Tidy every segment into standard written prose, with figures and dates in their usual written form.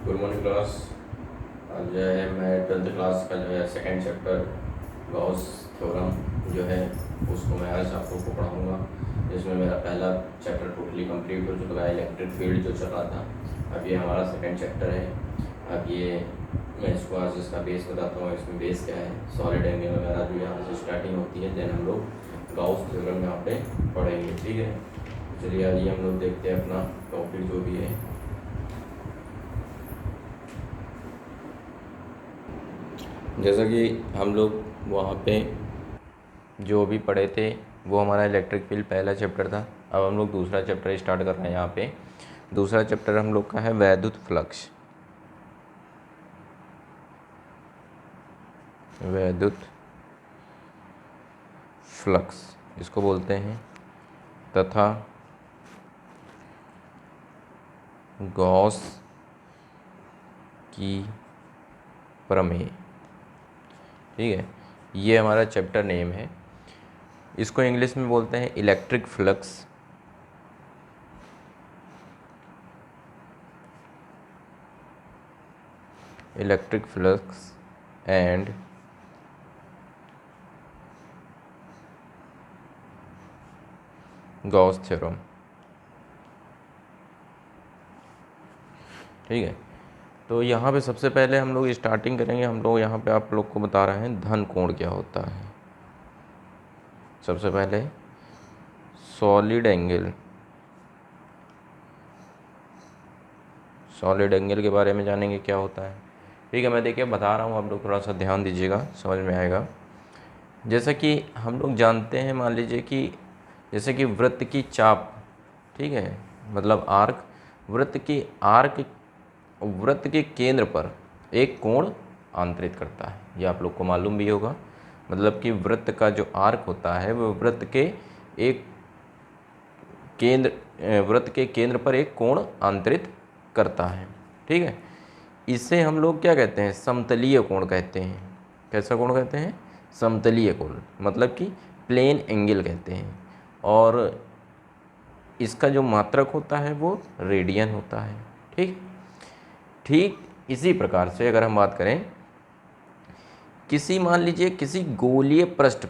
Good morning class. आज जो है मैं 12th क्लास का जो है सेकंड चैप्टर गॉस थ्योरम जो है उसको मैं आज आप लोग को पढ़ाऊँगा। जिसमें मेरा पहला चैप्टर टोटली कंप्लीट हो चुका है, इलेक्ट्रिक फील्ड जो चल रहा था। अब ये हमारा सेकंड चैप्टर है। अब ये मैं इसको आज इसका बेस बताता हूँ। इसमें बेस क्या है, सॉलिड एंगल वगैरह जो यहाँ से स्टार्टिंग होती है, देन हम लोग गॉस थ्योरम यहाँ पे पढ़ेंगे। ठीक है, चलिए आइए हम लोग देखते हैं अपना टॉपिक जो भी है। जैसा कि हम लोग वहाँ पे जो भी पढ़े थे वो हमारा इलेक्ट्रिक फील्ड पहला चैप्टर था। अब हम लोग दूसरा चैप्टर स्टार्ट कर रहे हैं। यहाँ पे दूसरा चैप्टर हम लोग का है वैद्युत फ्लक्स। वैद्युत फ्लक्स इसको बोलते हैं, तथा गॉस की प्रमेय। ठीक है, ये हमारा चैप्टर नेम है। इसको इंग्लिश में बोलते हैं electric flux. Electric flux and Gauss theorem. ठीक है, तो यहाँ पे सबसे पहले हम लोग स्टार्टिंग करेंगे। हम लोग यहाँ पे आप लोग को बता रहे हैं धन कोण क्या होता है। सबसे पहले सॉलिड एंगल, सॉलिड एंगल के बारे में जानेंगे क्या होता है। ठीक है, मैं देखिए बता रहा हूँ, आप लोग थोड़ा सा ध्यान दीजिएगा, समझ में आएगा। जैसा कि हम लोग जानते हैं, मान लीजिए कि जैसे कि वृत्त की चाप, ठीक है, मतलब आर्क, वृत्त के केंद्र पर एक कोण आंतरित करता है। ये आप लोग को मालूम भी होगा। मतलब कि वृत्त का जो आर्क होता है वो वृत्त के केंद्र पर एक कोण आंतरित करता है। ठीक है, इसे हम लोग क्या कहते हैं, समतलीय कोण कहते हैं। कैसा कोण कहते हैं, समतलीय कोण, मतलब कि प्लेन एंगल कहते हैं। और इसका जो मात्रक होता है वो रेडियन होता है। ठीक इसी प्रकार से अगर हम बात करें, मान लीजिए किसी गोलीय पृष्ठ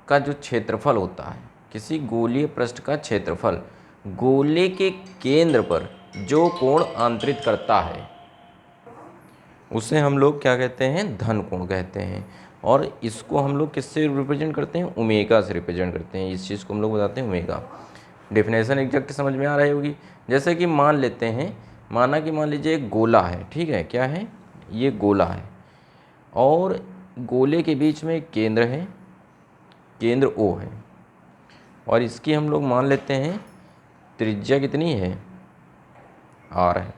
का जो क्षेत्रफल होता है, किसी गोलीय पृष्ठ का क्षेत्रफल गोले के केंद्र पर जो कोण आंतरित करता है उसे हम लोग क्या कहते हैं, धन कोण कहते हैं। और इसको हम लोग किससे रिप्रेजेंट करते हैं, ओमेगा से रिप्रेजेंट करते हैं। इस चीज़ को हम लोग बताते हैं ओमेगा। डेफिनेशन एग्जैक्ट समझ में आ रही होगी। जैसे कि मान लेते हैं, मान लीजिए एक गोला है। ठीक है, क्या है, ये गोला है और गोले के बीच में एक केंद्र है, केंद्र O है। और इसकी हम लोग मान लेते हैं त्रिज्या कितनी है, R है,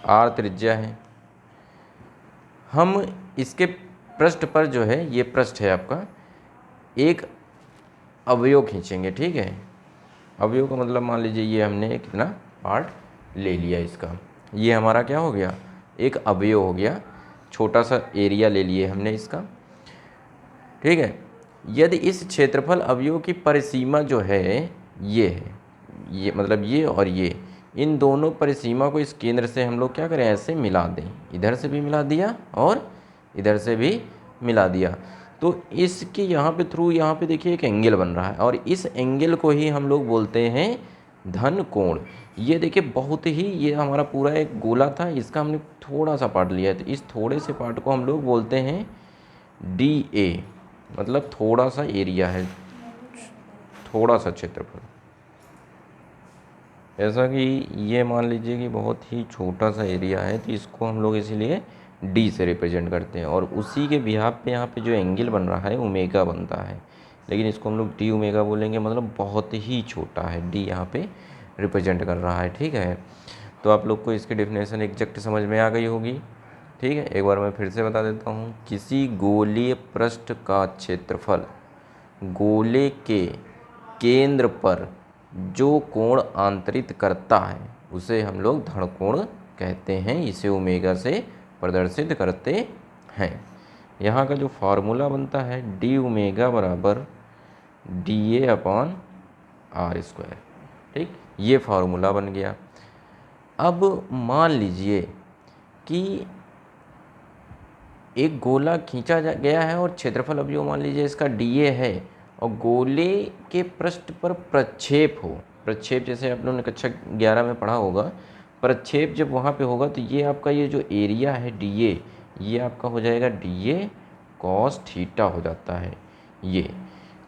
R त्रिज्या है। हम इसके पृष्ठ पर जो है, ये पृष्ठ है आपका, एक अवयव खींचेंगे। ठीक है, अवयव का मतलब मान लीजिए ये हमने कितना पार्ट ले लिया इसका, ये हमारा क्या हो गया, एक अवयव हो गया, छोटा सा एरिया ले लिए हमने इसका। ठीक है, यदि इस क्षेत्रफल अवयव की परिसीमा जो है ये है, ये मतलब ये और ये, इन दोनों परिसीमा को इस केंद्र से हम लोग क्या करें, ऐसे मिला दें। इधर से भी मिला दिया और इधर से भी मिला दिया, तो इसके यहाँ पे थ्रू यहाँ पे देखिए एक एंगल बन रहा है और इस एंगल को ही हम लोग बोलते हैं धन कोण। ये देखिए बहुत ही, ये हमारा पूरा एक गोला था, इसका हमने थोड़ा सा पार्ट लिया है, तो इस थोड़े से पार्ट को हम लोग बोलते हैं DA, मतलब थोड़ा सा एरिया है, थोड़ा सा क्षेत्रफल। ऐसा कि ये मान लीजिए कि बहुत ही छोटा सा एरिया है, तो इसको हम लोग इसीलिए D से रिप्रेजेंट करते हैं। और उसी के बिहाफ पे यहाँ पे जो एंगल बन रहा है ओमेगा बनता है, लेकिन इसको हम लोग D ओमेगा बोलेंगे, मतलब बहुत ही छोटा है, D यहाँ पे रिप्रेजेंट कर रहा है। ठीक है, तो आप लोग को इसकी डेफिनेशन एग्जैक्ट समझ में आ गई होगी। ठीक है, एक बार मैं फिर से बता देता हूँ। किसी गोलीय पृष्ठ का क्षेत्रफल गोले के केंद्र पर जो कोण आंतरित करता है उसे हम लोग धन कोण कहते हैं। इसे ओमेगा से प्रदर्शित करते हैं। यहाँ का जो फार्मूला बनता है D ओमेगा बराबर DA/R²। ठीक, ये फार्मूला बन गया। अब मान लीजिए कि एक गोला खींचा गया है और क्षेत्रफल अवयव मान लीजिए इसका dA है और गोले के पृष्ठ पर प्रक्षेप हो, प्रक्षेप जैसे आप लोगों ने कक्षा 11 में पढ़ा होगा, प्रक्षेप जब वहाँ पे होगा तो ये आपका ये जो एरिया है dA, ये आपका हो जाएगा dA cos थीटा हो जाता है ये।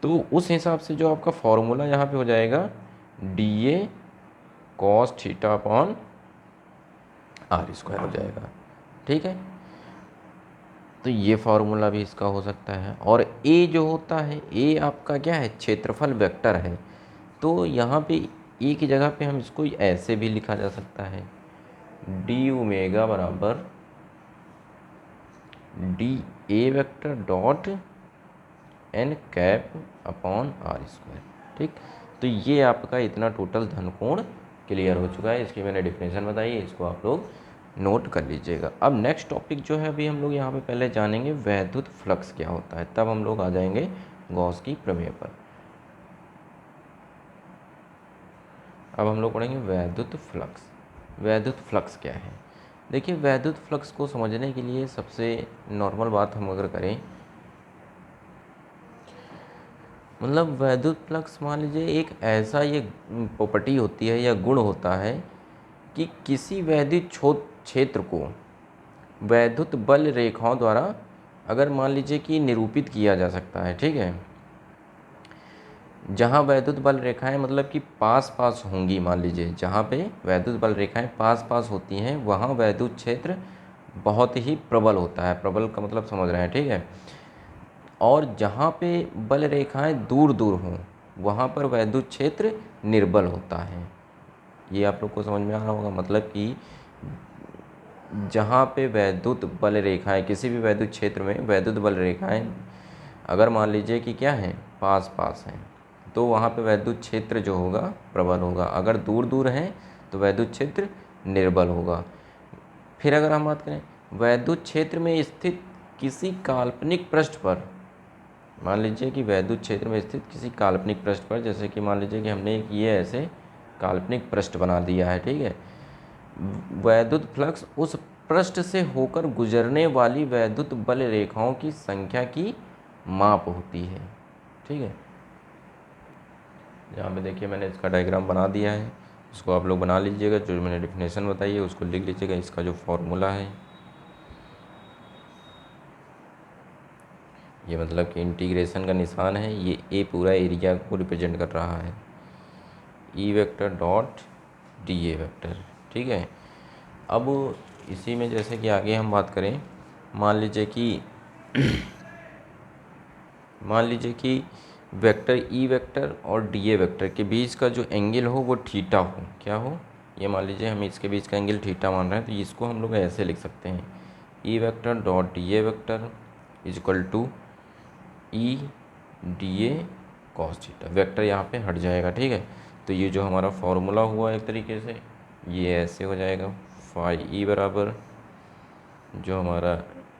तो उस हिसाब से जो आपका फॉर्मूला यहाँ पे हो जाएगा dA cos theta upon r square हो जाएगा, ठीक है। तो ये फार्मूला भी इसका हो सकता है। और ए जो होता है, ए आपका क्या है, क्षेत्रफल वेक्टर है। तो यहाँ पे ए की जगह पे हम इसको ऐसे भी लिखा जा सकता है, डी ओमेगा बराबर D A vector dot N cap upon R square, ठीक। तो ये आपका इतना टोटल धन कोण क्लियर हो चुका है। इसकी मैंने डिफिनेशन बताई है, इसको आप लोग नोट कर लीजिएगा। अब नेक्स्ट टॉपिक जो है अभी हम लोग यहाँ पे पहले जानेंगे वैद्युत फ्लक्स क्या होता है, तब हम लोग आ जाएंगे गॉस की प्रमेय पर। अब हम लोग पढ़ेंगे वैद्युत फ्लक्स। वैद्युत फ्लक्स क्या है? देखिए, वैद्युत फ्लक्स को समझने के लिए सबसे नॉर्मल बात हम अगर करें, मतलब वैद्युत फ्लक्स मान लीजिए एक ऐसा ये प्रॉपर्टी होती है या गुण होता है कि किसी वैद्युत क्षेत्र को वैद्युत बल रेखाओं द्वारा अगर मान लीजिए कि निरूपित किया जा सकता है, ठीक है। जहाँ वैद्युत बल रेखाएं मतलब कि पास पास होंगी, मान लीजिए जहाँ पे वैद्युत बल रेखाएं पास पास होती हैं वहाँ वैद्युत क्षेत्र बहुत ही प्रबल होता है। प्रबल का मतलब समझ रहे हैं, ठीक है। और जहाँ पे बल रेखाएं दूर दूर हों वहाँ पर वैद्युत क्षेत्र निर्बल होता है। ये आप लोग को समझ में आ रहा होगा, मतलब कि जहाँ पे वैद्युत बल रेखाएं, किसी भी वैद्युत क्षेत्र में वैद्युत बल रेखाएं अगर मान लीजिए कि क्या है, पास पास हैं, तो वहाँ पे वैद्युत क्षेत्र जो होगा प्रबल होगा। अगर दूर दूर हैं तो वैद्युत क्षेत्र निर्बल होगा। फिर अगर हम बात करें वैद्युत क्षेत्र में स्थित किसी काल्पनिक पृष्ठ पर, मान लीजिए कि वैद्युत क्षेत्र में स्थित किसी काल्पनिक पृष्ठ पर, जैसे कि मान लीजिए कि हमने एक ये ऐसे काल्पनिक पृष्ठ बना दिया है, ठीक है। वैद्युत फ्लक्स उस पृष्ठ से होकर गुजरने वाली वैद्युत बल रेखाओं की संख्या की माप होती है, ठीक है। यहाँ पे देखिए मैंने इसका डायग्राम बना दिया है, इसको आप लोग बना लीजिएगा। जो मैंने डेफिनेशन बताई है उसको लिख लीजिएगा, इसका जो फॉर्मूला है ये मतलब कि इंटीग्रेशन का निशान है, ये ए पूरा एरिया को रिप्रेजेंट कर रहा है, ई vector dot D A vector, ठीक है। अब इसी में जैसे कि आगे हम बात करें, मान लीजिए कि वेक्टर ई वेक्टर और डी ए वेक्टर के बीच का जो एंगल हो वो थीटा हो, क्या हो, ये मान लीजिए हम इसके बीच का एंगल थीटा मान रहे हैं, तो इसको हम लोग ऐसे लिख सकते हैं, E vector dot D A vector is equal to E D A cos theta. Vector यहाँ पे हट जाएगा, ठीक है। तो ये जो हमारा फॉर्मूला हुआ एक तरीके से ये ऐसे हो जाएगा, फाई ई बराबर जो हमारा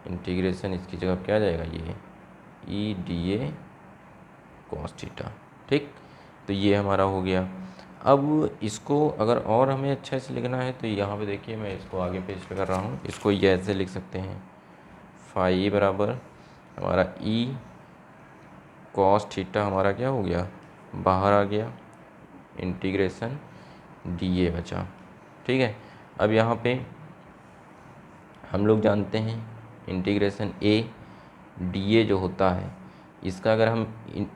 इंटीग्रेशन इसकी जगह क्या आ जाएगा, ये ई डी ए कॉस थीटा, ठीक। तो ये हमारा हो गया। अब इसको अगर और हमें अच्छे से लिखना है तो यहाँ पे देखिए मैं इसको आगे पेस्ट कर रहा हूँ, इसको ये ऐसे लिख सकते हैं, फाई ई बराबर हमारा ई कॉस थीटा हमारा क्या हो गया, बाहर आ गया, इंटीग्रेशन डी ए बचा, ठीक है। अब यहाँ पे हम लोग जानते हैं इंटीग्रेशन ए डी ए जो होता है, इसका अगर हम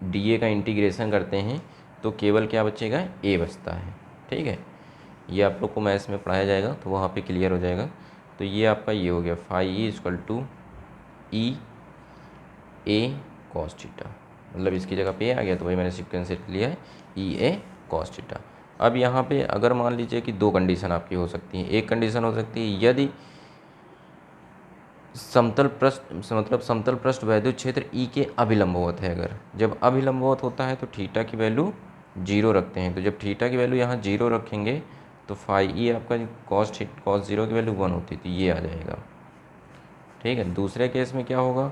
डी ए का इंटीग्रेशन करते हैं तो केवल क्या बचेगा, ए बचता है, ठीक है। ये आप लोग को मैथ्स में पढ़ाया जाएगा तो वहाँ पे क्लियर हो जाएगा। तो ये आपका ये हो गया, phi E equal to E A cos theta, मतलब इसकी जगह पे आ गया तो वही मैंने सीक्वेंस सेट लिया है, ई ए कॉस थीटा। अब यहाँ पे अगर मान लीजिए कि दो कंडीशन आपकी हो सकती हैं। एक कंडीशन हो सकती है यदि समतल पृष्ठ वैद्युत क्षेत्र ई के अभिलंबवत है। अगर जब अभिलंबवत होता है तो थीटा की वैल्यू 0 रखते हैं, तो जब थीटा की वैल्यू यहाँ 0 रखेंगे तो फाई ई आपका कॉस 0 की वैल्यू 1 होती है, तो ये आ जाएगा, ठीक है। दूसरे केस में क्या होगा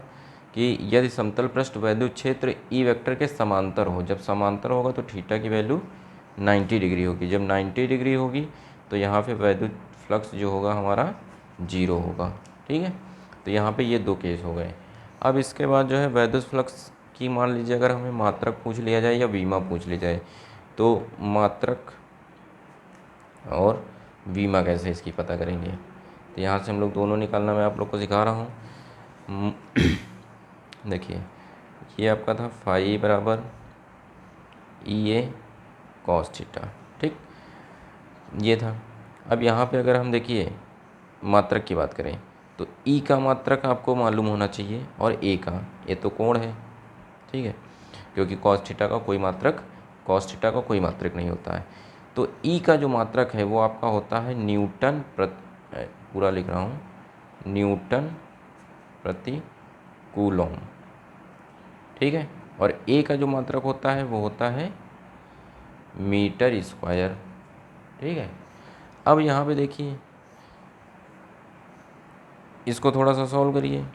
कि यदि समतल पृष्ठ वैद्युत क्षेत्र ई वेक्टर के समांतर हो, जब समांतर होगा तो थीटा की वैल्यू 90 डिग्री होगी। जब 90 डिग्री होगी तो यहाँ पे वैद्युत फ्लक्स जो होगा हमारा 0 होगा। ठीक है, तो यहाँ पे ये 2 केस हो गए। अब इसके बाद जो है वैद्युत फ्लक्स की मान लीजिए अगर हमें मात्रक पूछ लिया जाए या वीमा पूछ लिया जाए, तो मात्रक और वीमा कैसे इसकी पता करेंगे। तो यहाँ से हम लोग दोनों निकालना मैं आप लोग को सिखा रहा हूँ। देखिए ये आपका था फाई बराबर ई ए कॉस थीटा, ठीक, ये था। अब यहाँ पे अगर हम देखिए मात्रक की बात करें तो ई का मात्रक आपको मालूम होना चाहिए और ए का, ये तो कोण है, ठीक है, क्योंकि कॉस थीटा का कोई मात्रक नहीं होता है। तो ई का जो मात्रक है वो आपका होता है न्यूटन पूरा लिख रहा हूँ, न्यूटन प्रति कूलॉम, ठीक है, और ए का जो मात्रक होता है वो होता है मीटर स्क्वायर, ठीक है। अब यहाँ पे देखिए इसको थोड़ा सा सॉल्व करिए,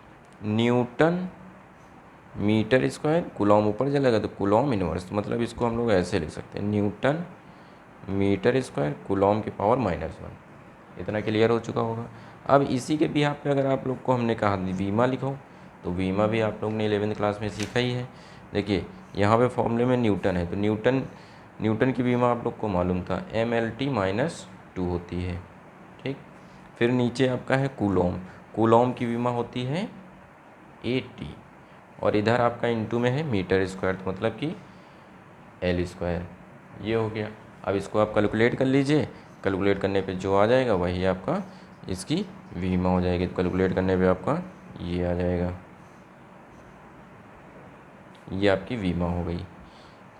न्यूटन मीटर स्क्वायर, कूलॉम ऊपर चलेगा तो कूलॉम इनवर्स, मतलब इसको हम लोग ऐसे लिख सकते हैं, न्यूटन मीटर स्क्वायर कूलॉम की पावर -1। इतना क्लियर हो चुका होगा। अब इसी के बिहाफ पे अगर आप लोग को हमने कहा वीमा लिखो, तो वीमा भी आप लोग ने 11वीं क्लास में सीखा ही है। देखिए यहाँ पे फॉर्मूले में न्यूटन है, तो न्यूटन की वीमा आप लोग को मालूम था mLT-2 होती है, ठीक। फिर नीचे आपका है कूलॉम की वीमा होती है AT, और इधर आपका इनटू में है मीटर स्क्वायर, तो मतलब कि L स्क्वायर, ये हो गया। अब इसको आप कैलकुलेट कर लीजिए, कैलकुलेट करने पे जो आ जाएगा वही आपका इसकी वीमा हो जाएगी। तो कैलकुलेट करने पे आपका ये आ जाएगा, ये आपकी वीमा हो गई,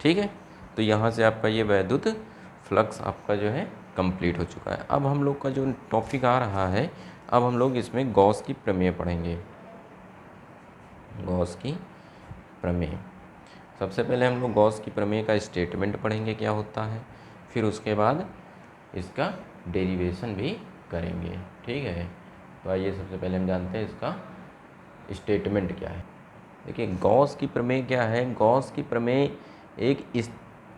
ठीक है। तो यहाँ से आपका ये वैद्युत फ्लक्स आपका जो है कंप्लीट हो चुका है। अब हम लोग का जो टॉपिक आ रहा है, अब हम लोग इसमें गॉस की प्रमेय पढ़ेंगे। गॉस की प्रमेय, सबसे पहले हम लोग गॉस की प्रमेय का स्टेटमेंट पढ़ेंगे क्या होता है, फिर उसके बाद इसका डेरिवेशन भी करेंगे, ठीक है। तो आइए सबसे पहले हम जानते हैं इसका स्टेटमेंट क्या है। देखिए गॉस की प्रमेय क्या है। गॉस की प्रमेय एक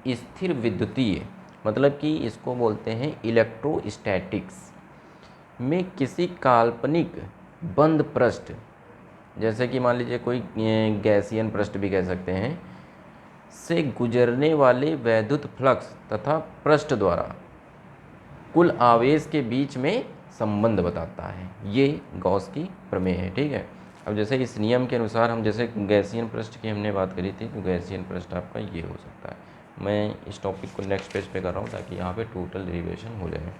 स्थिर विद्युतीय, मतलब कि इसको बोलते हैं इलेक्ट्रोस्टैटिक्स में किसी काल्पनिक बंद पृष्ठ, जैसे कि मान लीजिए कोई गैसियन पृष्ठ भी कह सकते हैं, से गुजरने वाले वैद्युत फ्लक्स तथा पृष्ठ द्वारा कुल आवेश के बीच में संबंध बताता है। ये गॉस की प्रमेय है, ठीक है। अब जैसे इस नियम के अनुसार हम जैसे गैसियन पृष्ठ की हमने बात करी थी, तो गैसियन पृष्ठ आपका ये हो सकता है। मैं इस टॉपिक को नेक्स्ट पेज पे कर रहा हूँ ताकि यहाँ पे टोटल डेरिवेशन हो जाए।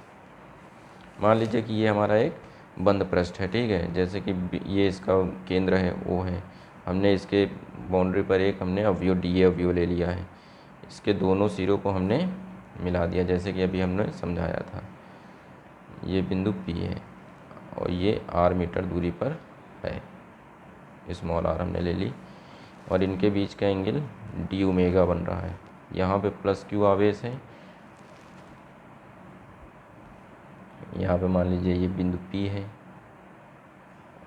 मान लीजिए कि ये हमारा एक बंद पृष्ठ है, ठीक है, जैसे कि ये इसका केंद्र है वो है, हमने इसके बाउंड्री पर एक हमने अवयव DA अवयव ले लिया है, इसके दोनों सिरों को हमने मिला दिया, जैसे कि अभी हमने समझाया था। ये बिंदु P है और ये R मीटर दूरी पर है, स्मॉल r हमने ले ली, और इनके बीच का एंगल d ओमेगा बन रहा है। यहाँ पे +q आवेश है, यहाँ पे मान लीजिए ये बिंदु P है,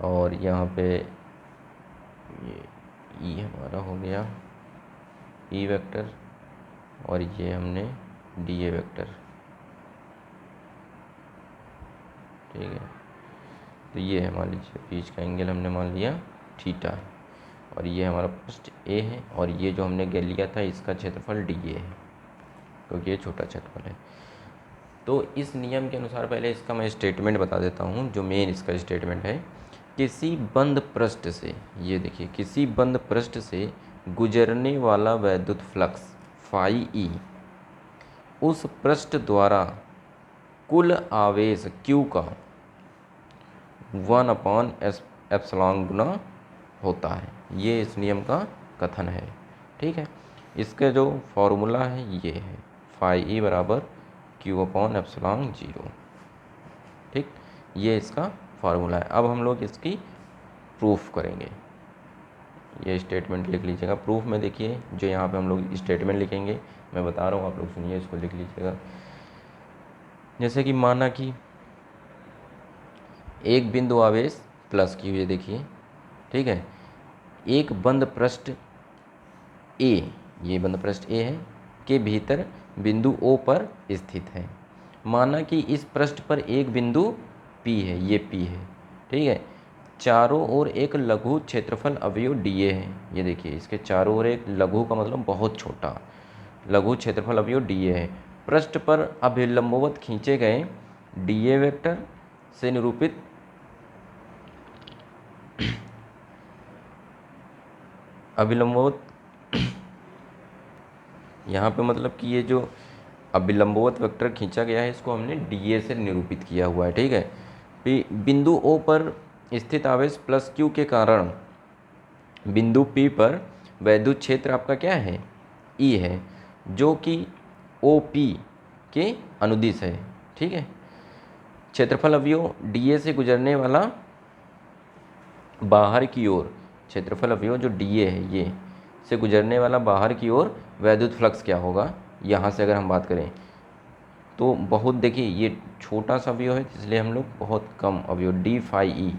और यहाँ पे ये E हमारा हो गया E वेक्टर, और ये हमने DA वेक्टर, ठीक है। तो ये है मान लीजिए बीच का एंगल हमने मान लिया थीटा है, और ये हमारा पृष्ठ A है, और ये जो हमने लिया था इसका क्षेत्रफल DA है, क्योंकि ये छोटा क्षेत्रफल है। तो इस नियम के अनुसार पहले इसका मैं स्टेटमेंट बता देता हूँ, जो मेन इसका स्टेटमेंट है। किसी बंद पृष्ठ से, ये देखिए, किसी बंद पृष्ठ से गुजरने वाला वैद्युत फ्लक्स फाई ई उस पृष्ठ द्वारा कुल आवेश Q का 1/ε गुना होता है। ये इस नियम का कथन है, ठीक है। इसका जो फॉर्मूला है ये है फाई ई बराबर Q/ε0, ठीक, ये इसका फार्मूला है। अब हम लोग इसकी प्रूफ करेंगे। ये स्टेटमेंट लिख लीजिएगा। प्रूफ में देखिए जो यहाँ पे हम लोग स्टेटमेंट लिखेंगे, मैं बता रहा हूँ, आप लोग सुनिए, इसको लिख लीजिएगा। जैसे कि माना कि एक बिंदु आवेश +q, ये देखिए, ठीक है, एक बंद पृष्ठ A, ये बंद पृष्ठ A है, के भीतर बिंदु O पर स्थित है। माना कि इस पृष्ठ पर एक बिंदु P है, ये P है, ठीक है। चारों ओर एक लघु क्षेत्रफल अवयव dA है। ये देखिए, इसके चारों ओर एक लघु का मतलब बहुत छोटा लघु क्षेत्रफल अवयव dA है। पृष्ठ पर अभिलंबवत खींचे गए dA वेक्टर से निरूपित अभिलंबवत यहाँ पे मतलब कि ये जो अभिलंबवत वेक्टर खींचा गया है इसको हमने dA से निरूपित किया हुआ है, ठीक है। बिंदु O पर स्थित आवेश प्लस Q के कारण बिंदु P पर वैद्युत क्षेत्र आपका क्या है, E है, जो कि OP के अनुदिश है, ठीक है। क्षेत्रफल अवयव dA से गुजरने वाला बाहर की ओर, क्षेत्रफल अवयव जो dA है ये से गुजरने वाला बाहर की ओर वैद्युत फ्लक्स क्या होगा, यहाँ से अगर हम बात करें तो बहुत, देखिए ये छोटा सा अवयव है इसलिए हम लोग बहुत कम अवयव d phi E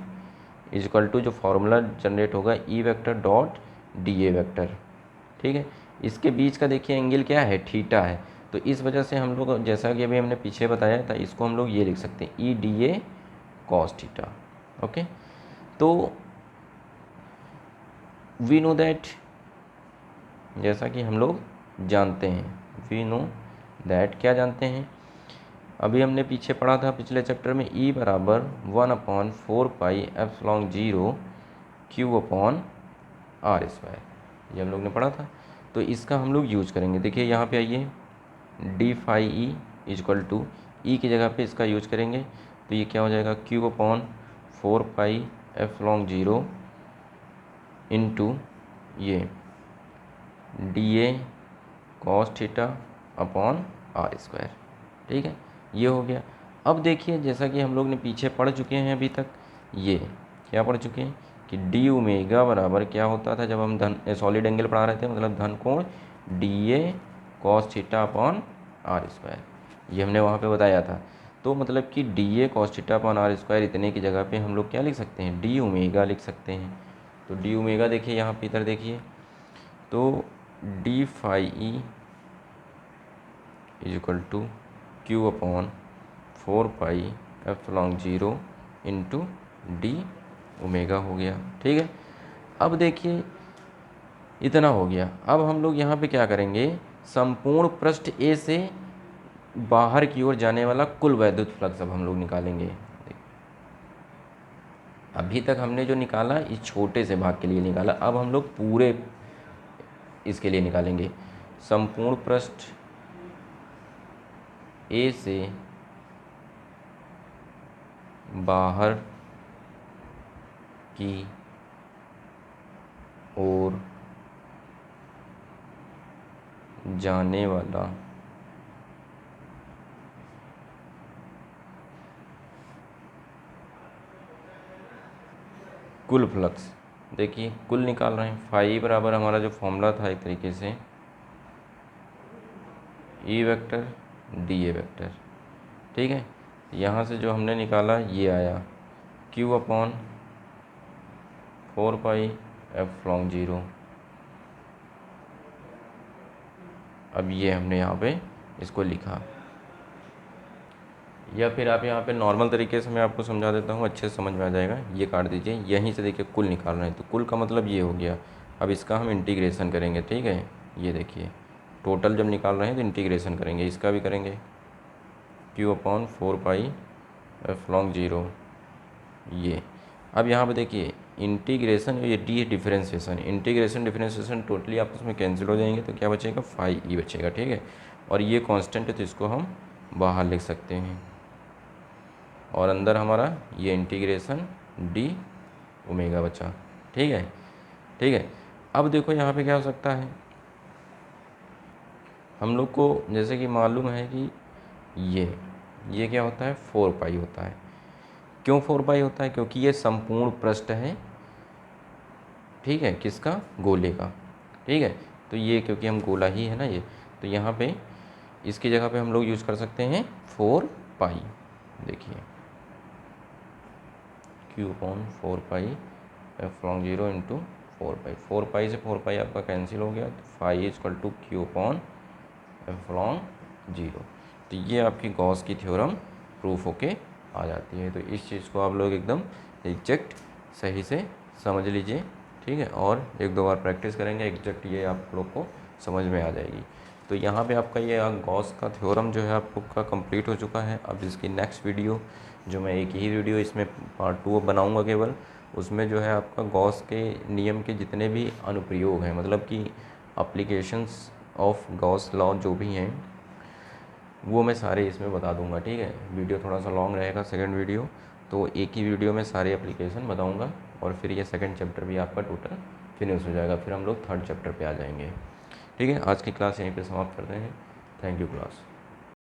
equal to जो फॉर्मूला जनरेट होगा E vector dot dA vector, ठीक है। इसके बीच का देखिए एंगल क्या है, थीटा है, तो इस वजह से हम लोग जैसा कि अभी हमने पीछे बताया था इसको हम लोग ये लिख सकते हैं E dA cos theta, okay. तो वी नो दैट, जैसा कि हम लोग जानते हैं, वी नो दैट क्या जानते हैं, अभी हमने पीछे पढ़ा था पिछले चैप्टर में E बराबर 1/4πε0 Q/r², ये हम लोग ने पढ़ा था। तो इसका हम लोग यूज करेंगे, देखिए यहाँ पे आइए, d phi E equal to E की जगह पे इसका यूज करेंगे तो ये क्या हो जाएगा, Q/4πε0 इंटू ये dA cos θ/r², ठीक है, ये हो गया। अब देखिए जैसा कि हम लोग ने पीछे पढ़ चुके हैं अभी तक, ये क्या पढ़ चुके हैं कि डी ओमेगा बराबर क्या होता था जब हम धन सॉलिड एंगल पढ़ा रहे थे, मतलब धन कोण dA cos θ/r², ये हमने वहाँ पे बताया था। तो मतलब कि dA cos θ/r² इतने की जगह पे हम लोग क्या लिख सकते हैं, डी ओमेगा लिख सकते हैं। तो डी ओमेगा देखिए यहाँ पे इधर देखिए, तो d phi E equal to Q/4πε0 into D omega हो गया, ठीक है। अब देखिए इतना हो गया। अब हम लोग यहाँ पे क्या करेंगे, संपूर्ण पृष्ठ A से बाहर की ओर जाने वाला कुल वैद्युत फ्लक्स अब हम लोग निकालेंगे। अभी तक हमने जो निकाला इस छोटे से भाग के लिए निकाला, अब हम लोग पूरे इसके लिए निकालेंगे। संपूर्ण पृष्ठ A से बाहर की ओर जाने वाला कुल फ्लक्स, देखिए कुल निकाल रहे हैं, फाई बराबर हमारा जो फॉर्मूला था एक तरीके से E वेक्टर dA वेक्टर, ठीक है। यहाँ से जो हमने निकाला ये आया Q/4πε0। अब ये हमने यहाँ पे इसको लिखा, या फिर आप यहाँ पे नॉर्मल तरीके से मैं आपको समझा देता हूँ, अच्छे से समझ में आ जाएगा। ये काट दीजिए, यहीं से देखिए कुल निकाल रहे हैं, तो कुल का मतलब ये हो गया। अब इसका हम इंटीग्रेशन करेंगे, ठीक है। ये देखिए टोटल जब निकाल रहे हैं तो इंटीग्रेशन करेंगे, इसका भी करेंगे Q/4πε0 ये। अब यहाँ पे देखिए इंटीग्रेशन, ये D differentiation, integration differentiation totally आपस में कैंसिल हो जाएंगे, तो क्या बचेगा, फाई ई बचेगा, ठीक है। और ये कांस्टेंट है तो इसको हम बाहर लिख सकते हैं, और अंदर हमारा ये इंटीग्रेशन डी ओमेगा बचा, ठीक है, ठीक है। अब देखो यहाँ पे क्या हो सकता है, हम लोग को जैसे कि मालूम है कि ये क्या होता है, 4π होता है। क्यों 4π होता है, क्योंकि ये संपूर्ण पृष्ठ है, ठीक है, किसका, गोले का, ठीक है। तो ये क्योंकि हम गोला ही है ना ये, तो यहाँ पे इसकी जगह पे हम लोग यूज़ कर सकते हैं 4π। देखिए Q/4πε0 इंटू 4π, 4π से 4π आपका कैंसिल हो गया, तो फाई इजक्वल टू Q/ε0। तो ये आपकी गॉस की थ्योरम प्रूफ होके आ जाती है। तो इस चीज़ को आप लोग एकदम एग्जैक्ट सही से समझ लीजिए, ठीक है। और एक दो बार प्रैक्टिस करेंगे एग्जैक्ट ये आप लोग को समझ में आ जाएगी। तो यहाँ पे आपका ये गॉस का थ्योरम जो है आपका कंप्लीट हो चुका है। अब इसकी नेक्स्ट वीडियो जो मैं एक ही वीडियो इसमें पार्ट 2 बनाऊँगा केवल, उसमें जो है आपका गॉस के नियम के जितने भी अनुप्रयोग हैं, मतलब कि अप्लीकेशंस ऑफ गॉस लॉ जो भी हैं वो मैं सारे इसमें बता दूंगा, ठीक है। वीडियो थोड़ा सा लॉन्ग रहेगा सेकंड वीडियो, तो एक ही वीडियो में सारे एप्लीकेशन बताऊंगा और फिर ये सेकंड चैप्टर भी आपका टोटल फिनिश हो जाएगा। फिर हम लोग थर्ड चैप्टर पे आ जाएंगे, ठीक है। आज की क्लास यहीं पे समाप्त करते हैं। Thank you class.